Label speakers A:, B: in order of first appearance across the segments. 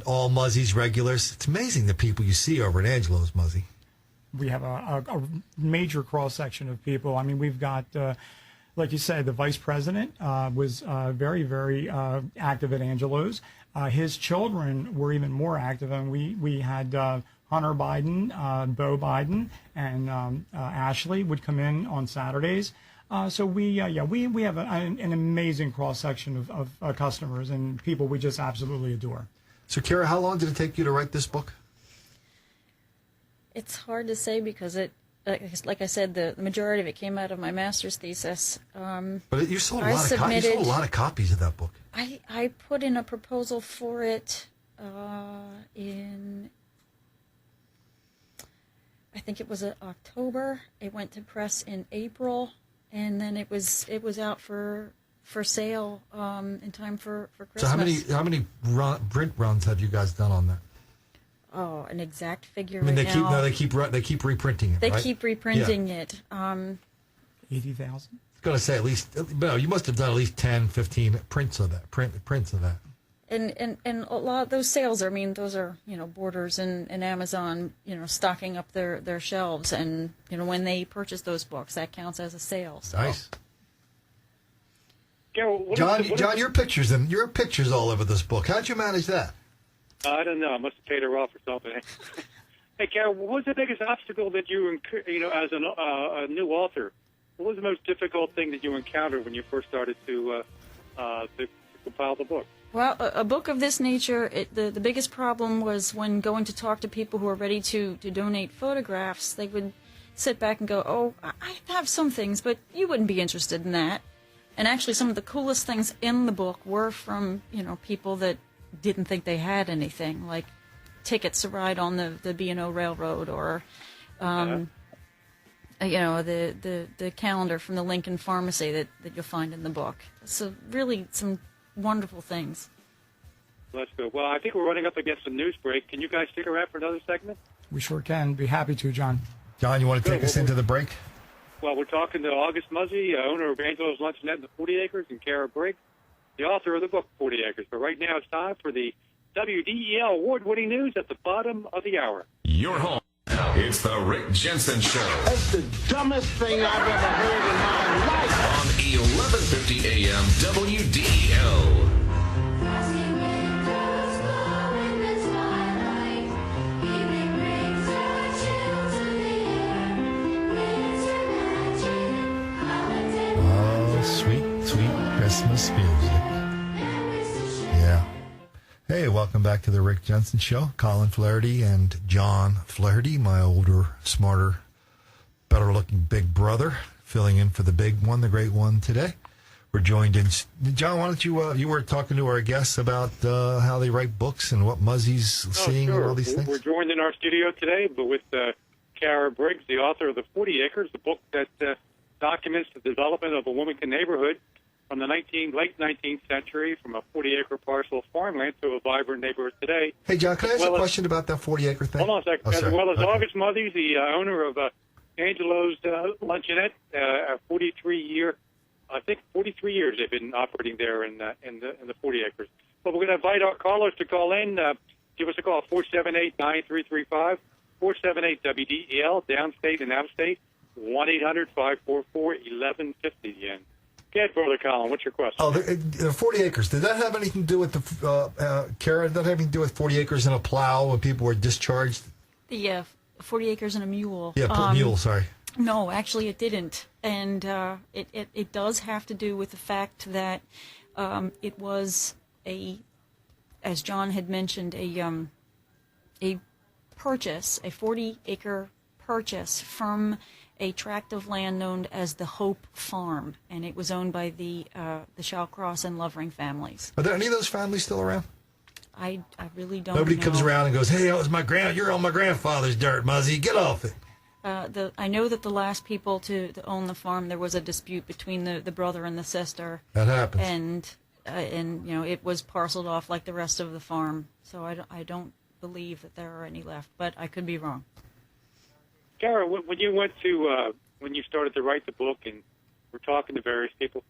A: all Muzzi's regulars. It's amazing the people you see over at Angelo's, Muzzi.
B: We have a major cross-section of people. I mean, we've got, like you said, the vice president was very, very active at Angelo's. His children were even more active, and we had Hunter Biden, Beau Biden, and Ashley would come in on Saturdays. So we have an amazing cross-section of customers and people we just absolutely adore.
A: So, Kara, how long did it take you to write this book?
C: It's hard to say because like I said, the majority of it came out of my master's thesis.
A: But you sold a lot of copies of that book.
C: I put in a proposal for it in, I think it was October. It went to press in April, and then it was out for sale in time for Christmas.
A: So how many print runs have you guys done on that?
C: Oh, an exact figure.
A: I mean,
C: they
A: keep reprinting it.
C: They
A: right?
C: keep reprinting it.
B: 80,000.
A: Going to say at least. No, you must have done at least 10, 15 prints of that. Prints of that.
C: And a lot of those sales. I mean, those are Borders and Amazon stocking up their shelves, and when they purchase those books, that counts as a sale. So.
A: Nice.
D: Carol,
A: John, your pictures all over this book. How'd you manage that?
D: I don't know. I must have paid her off or something. Hey, Carol, what was the biggest obstacle that you as a new author? What was the most difficult thing that you encountered when you first started to compile the book?
C: Well, a book of this nature, the biggest problem was when going to talk to people who are ready to donate photographs. They would sit back and go, "Oh, I have some things, but you wouldn't be interested in that." And actually, some of the coolest things in the book were from people that didn't think they had anything, like tickets to ride on the B&O Railroad, or the calendar from the Lincoln Pharmacy that you'll find in the book. So really some wonderful things.
D: Let's go. Well, I think we're running up against a news break. Can you guys stick around for another segment?
B: We sure can. Be happy to, John.
A: John, you want to take us into the break?
D: Well, we're talking to August Muzzi, owner of Angelo's Luncheonette in the 40 Acres, and Kara Briggs, the author of the book 40 Acres. But right now it's time for the WDEL award-winning news at the bottom of the hour.
E: Your home. It's the Rick Jensen Show.
F: That's the dumbest thing I've ever heard in my life.
E: On 1150 AM WDEL.
A: Sweet Christmas music. Yeah. Hey, welcome back to the Rick Jensen Show. Colin Flaherty and John Flaherty, my older, smarter, better-looking big brother, filling in for the big one, the great one today. We're joined in. John, why don't you were talking to our guests about how they write books and what Muzzi's seeing
D: sure.
A: and all these things?
D: We're joined in our studio today but with Kara Briggs, the author of The 40 Acres, the book that documents the development of a Wilmington neighborhood from the late 19th century, from a 40-acre parcel of farmland to a vibrant neighborhood today.
A: Hey, John, can I ask a question about that 40-acre thing?
D: Hold on a second.
A: Oh,
D: as well as August Muzzi, the owner of Angelo's Luncheonette, 43 years they've been operating there in the 40 acres. But we're going to invite our callers to call in. Give us a call, 478-9335, 478-WDEL, downstate and outstate, 1-800-544-1150 again. Get Brother Colin, what's your question?
A: Oh, the 40 acres. Did that have anything to do with Kara? Did that have anything to do with 40 acres and a plow when people were discharged?
C: The 40 acres and a mule.
A: Yeah, mule, sorry.
C: No, actually it didn't. And it does have to do with the fact that it was as John had mentioned, a purchase, a 40-acre purchase from a tract of land known as the Hope Farm, and it was owned by the Shallcross and Lovering families.
A: Are there any of those families still around?
C: I really don't
A: Nobody
C: know.
A: comes around and goes, "Hey, you're on my grandfather's dirt, Muzzy. Get off it."
C: I know that the last people to own the farm, there was a dispute between the brother and the sister.
A: That happens.
C: And it was parceled off like the rest of the farm. So I don't believe that there are any left, but I could be wrong.
D: Kara, when you went to when you started to write the book and were talking to various people,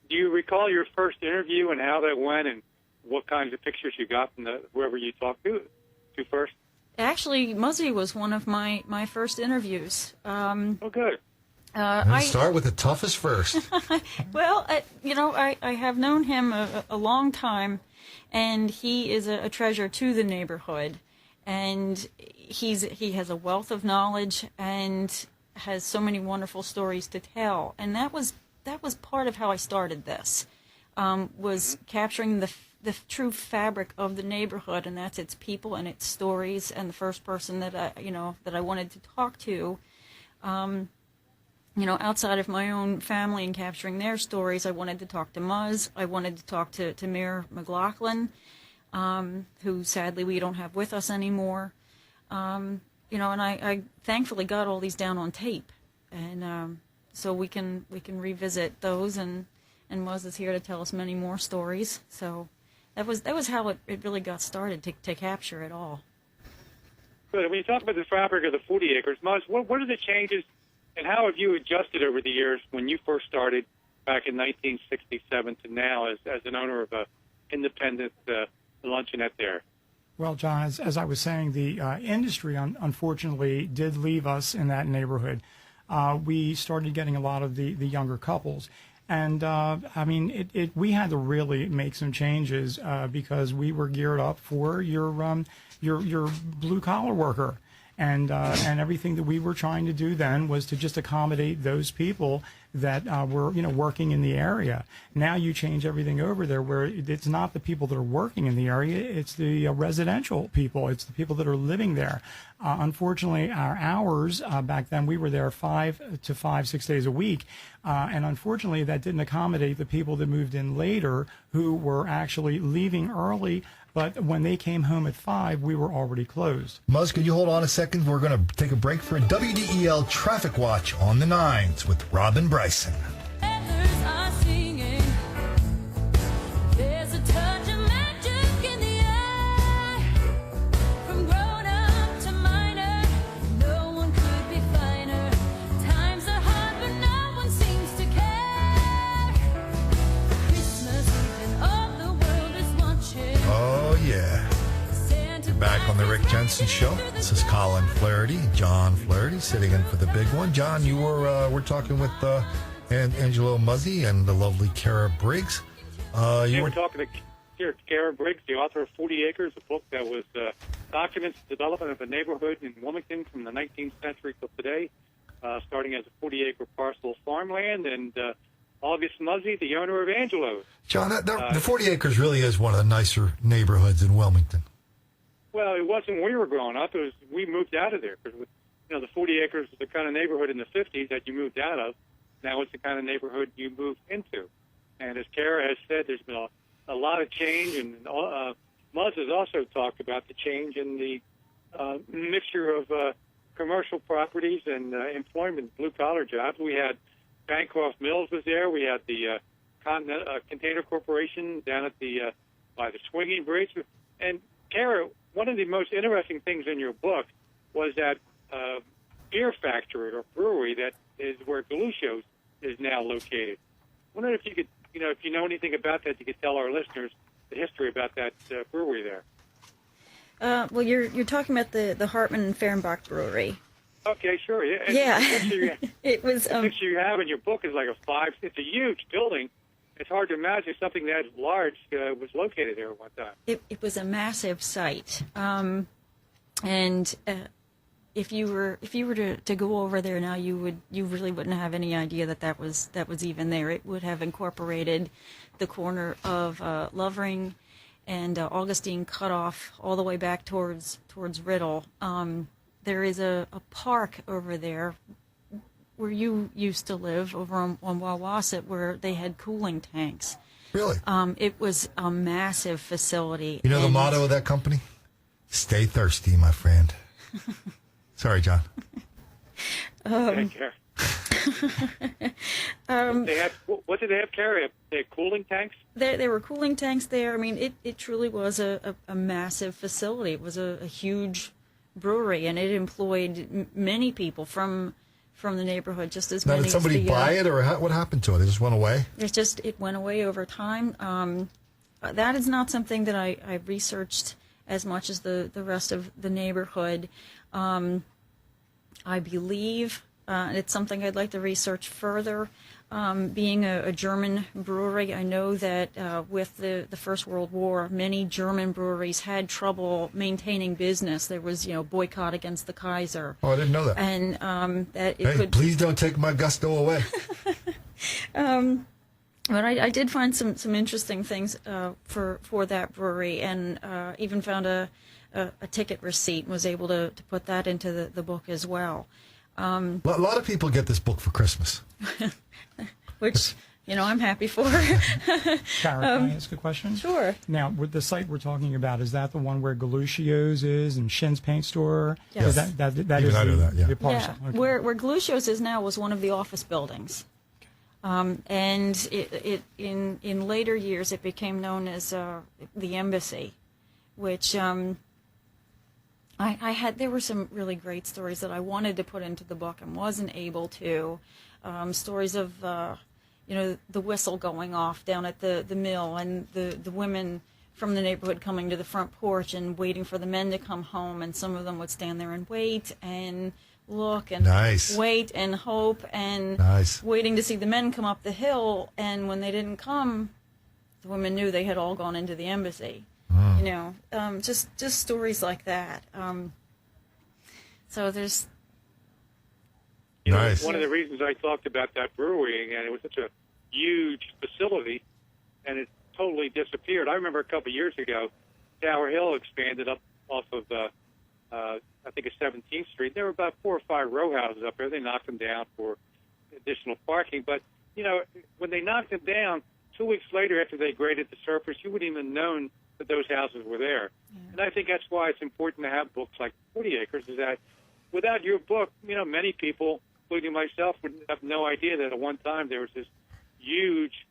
D: do you recall your first interview and how that went, and what kinds of pictures you got from whoever you talked to first?
C: Actually, Muzzi was one of my first interviews.
D: Oh, good.
A: Start with the toughest first.
C: Well, I have known him a long time, and he is a treasure to the neighborhood. And he has a wealth of knowledge and has so many wonderful stories to tell. And that was part of how I started this, was capturing the true fabric of the neighborhood, and that's its people and its stories. And the first person that I wanted to talk to, outside of my own family and capturing their stories, I wanted to talk to Muzz. I wanted to talk to Mayor McLaughlin, who sadly we don't have with us anymore. And I thankfully got all these down on tape, and so we can revisit those. And Muzz is here to tell us many more stories. So that was how it really got started, to capture it all.
D: Good. When you talk about the fabric of the 40 acres, Muzz, what are the changes, and how have you adjusted over the years when you first started back in 1967 to now as an owner of a independent luncheonette there?
B: Well, John, as I was saying, the industry unfortunately did leave us in that neighborhood. We started getting a lot of the younger couples. And, we had to really make some changes because we were geared up for your blue-collar worker. And everything that we were trying to do then was to just accommodate those people that were, working in the area. Now you change everything over there where it's not the people that are working in the area, it's the residential people, it's the people that are living there. Unfortunately, our hours back then, we were there 6 days a week. And unfortunately, that didn't accommodate the people that moved in later who were actually leaving early. But when they came home at 5, we were already closed.
A: Muzz, can you hold on a second? We're going to take a break for a WDEL Traffic Watch on the 9s with Robin Bryson. Back on the Rick Jensen Show. This is Colin Flaherty, John Flaherty, sitting in for the big one. John, you we're talking with Angelo Muzzi and the lovely Kara Briggs.
D: We're talking to Kara Briggs, the author of 40 Acres, a book that was documents the development of a neighborhood in Wilmington from the 19th century till today, starting as a 40-acre parcel of farmland, and August Muzzi, the owner of Angelo's.
A: John, the 40 acres really is one of the nicer neighborhoods in Wilmington.
D: Well, it wasn't when we were growing up. We moved out of there because, the 40 acres was the kind of neighborhood in the 50s that you moved out of. Now it's the kind of neighborhood you moved into. And as Kara has said, there's been a lot of change. And Muzz has also talked about the change in the mixture of commercial properties and employment, blue-collar jobs. We had Bancroft Mills was there. We had the Container Corporation down at by the Swinging Bridge. And Kara, one of the most interesting things in your book was that beer factory or brewery that is where Galusho's is now located. I wonder if you could, if you know anything about that, you could tell our listeners the history about that brewery there.
C: Well, you're talking about the Hartman and Fehrenbach Brewery.
D: Okay, sure.
C: Yeah.
D: It was. The picture you have in your book is like it's a huge building. It's hard to imagine something that large was located there at one time.
C: It was a massive site, and if you were to go over there now, you really wouldn't have any idea that was even there. It would have incorporated the corner of Lovering and Augustine Cutoff all the way back towards Riddle. There is a park over there where you used to live, over on Wawasset, where they had cooling tanks.
A: Really?
C: It was a massive facility.
A: You know the motto of that company? Stay thirsty, my friend. Sorry, John.
D: Take care. What did they have, Carrie? They had cooling tanks?
C: There were cooling tanks there. I mean, it truly was a massive facility. It was a huge brewery, and it employed many people from the neighborhood, just as many.
A: Now, did somebody buy it, or what happened to it? It just went away?
C: It went away over time. that is not something that I researched as much as the rest of the neighborhood. I believe it's something I'd like to research further. Being a German brewery, I know that with the First World War, many German breweries had trouble maintaining business. There was, boycott against the Kaiser.
A: Oh, I didn't know that.
C: And that it
A: Hey,
C: could.
A: please don't take my gusto away.
C: But I did find some interesting things for that brewery, and even found a ticket receipt and was able to put that into the book as well.
A: A lot of people get this book for Christmas.
C: Which, I'm happy for.
B: Kara, can I ask a question?
C: Sure.
B: Now, with the site we're talking about, is that the one where Galuccio's is and Shin's Paint Store?
C: Yes.
B: Is that
A: Even
B: is
A: I know that, yeah.
B: the parcel?
C: Yeah,
B: Okay.
C: where Galuccio's is now was one of the office buildings. And it in later years it became known as the Embassy, which there were some really great stories that I wanted to put into the book and wasn't able to. Stories of the whistle going off down at the mill, and the women from the neighborhood coming to the front porch and waiting for the men to come home, and some of them would stand there and wait and look and
A: Nice.
C: wait and hope and
A: Nice.
C: waiting to see the men come up the hill, and when they didn't come, the women knew they had all gone into the embassy. Just stories like that. So there's
A: Nice.
D: One of the reasons I talked about that brewery, and it was such a huge facility, and it totally disappeared. I remember a couple of years ago, Tower Hill expanded up off of, I think it's 17th Street. There were about 4 or 5 row houses up there. They knocked them down for additional parking. But, when they knocked them down, 2 weeks later after they graded the surface, you wouldn't even known that those houses were there. Yeah. And I think that's why it's important to have books like 40 Acres, is that without your book, many people, including myself, would have no idea that at one time there was this huge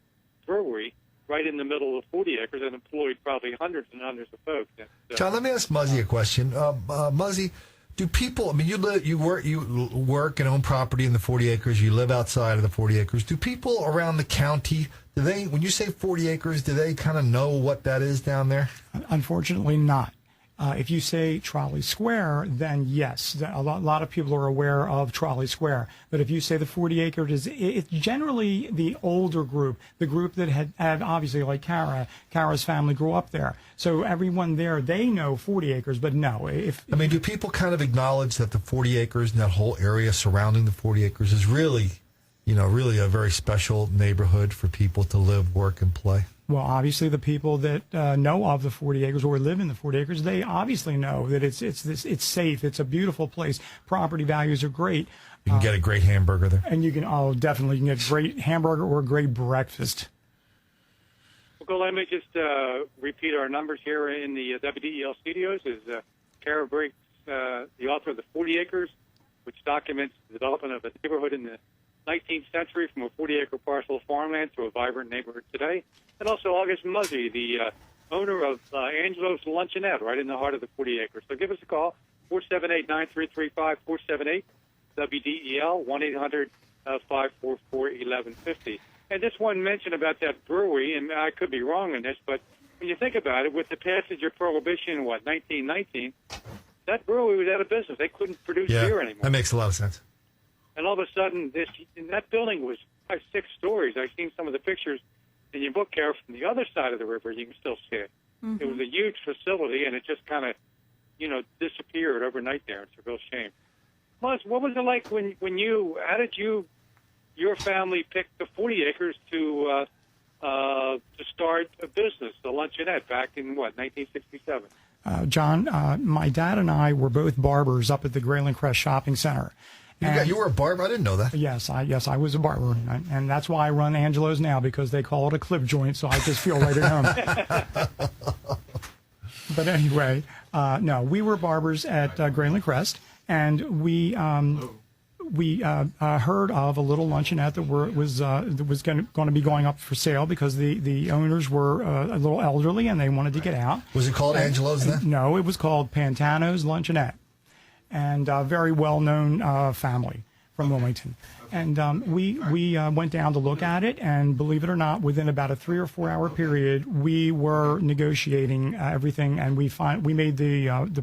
D: brewery right in the middle of 40 acres that employed probably hundreds and hundreds of folks. And,
A: John, let me ask Muzzi a question. Muzzi, do people? I mean, you work and own property in the 40 acres. You live outside of the 40 acres. Do people around the county? When you say 40 acres, do they kind of know what that is down there?
B: Unfortunately, not. If you say Trolley Square, then yes, a lot of people are aware of Trolley Square. But if you say the 40 acres, it's generally the older group, the group that had obviously, like Kara's family grew up there. So everyone there, they know 40 acres, but no.
A: Do people kind of acknowledge that the 40 acres and that whole area surrounding the 40 acres is really a very special neighborhood for people to live, work, and play?
B: Well, obviously, the people that know of the 40 acres or live in the 40 acres, they obviously know that it's safe. It's a beautiful place. Property values are great.
A: You can get a great hamburger there.
B: And you can definitely get a great hamburger or a great breakfast.
D: Well, let me just repeat our numbers here in the WDEL studios. Is Kara Briggs, the author of the 40 Acres, which documents the development of a neighborhood in the 19th century from a 40-acre parcel of farmland to a vibrant neighborhood today. And also August Muzzi, the owner of Angelo's Luncheonette, right in the heart of the 40 acres. So give us a call, 478-9335, 478-WDEL, 1-800-544-1150. And just one mention about that brewery, and I could be wrong on this, but when you think about it, with the passage of Prohibition in, 1919, that brewery was out of business. They couldn't produce beer anymore.
A: That makes a lot of sense.
D: And all of a sudden, that building was 5-6 stories. I've seen some of the pictures in your book, Kara, from the other side of the river. You can still see it. Mm-hmm. It was a huge facility, and it just kind of, disappeared overnight there. It's a real shame. Plus, what was it like how did your family pick the 40 acres to start a business, the Luncheonette, back in, 1967?
B: John, my dad and I were both barbers up at the Grayling Crest Shopping Center.
A: You were a barber? I didn't know that.
B: Yes, I was a barber, and that's why I run Angelo's now, because they call it a clip joint, so I just feel right at home. But anyway, no, we were barbers at Grayling Crest, and we heard of a little luncheonette that was going to be going up for sale because the owners were a little elderly and they wanted to get out.
A: Was it called Angelo's then?
B: No, it was called Pantano's Luncheonette. And a very well-known family from Wilmington. And we went down to look at it, and believe it or not, within about a 3 or 4 hour period, we were negotiating everything, and we made the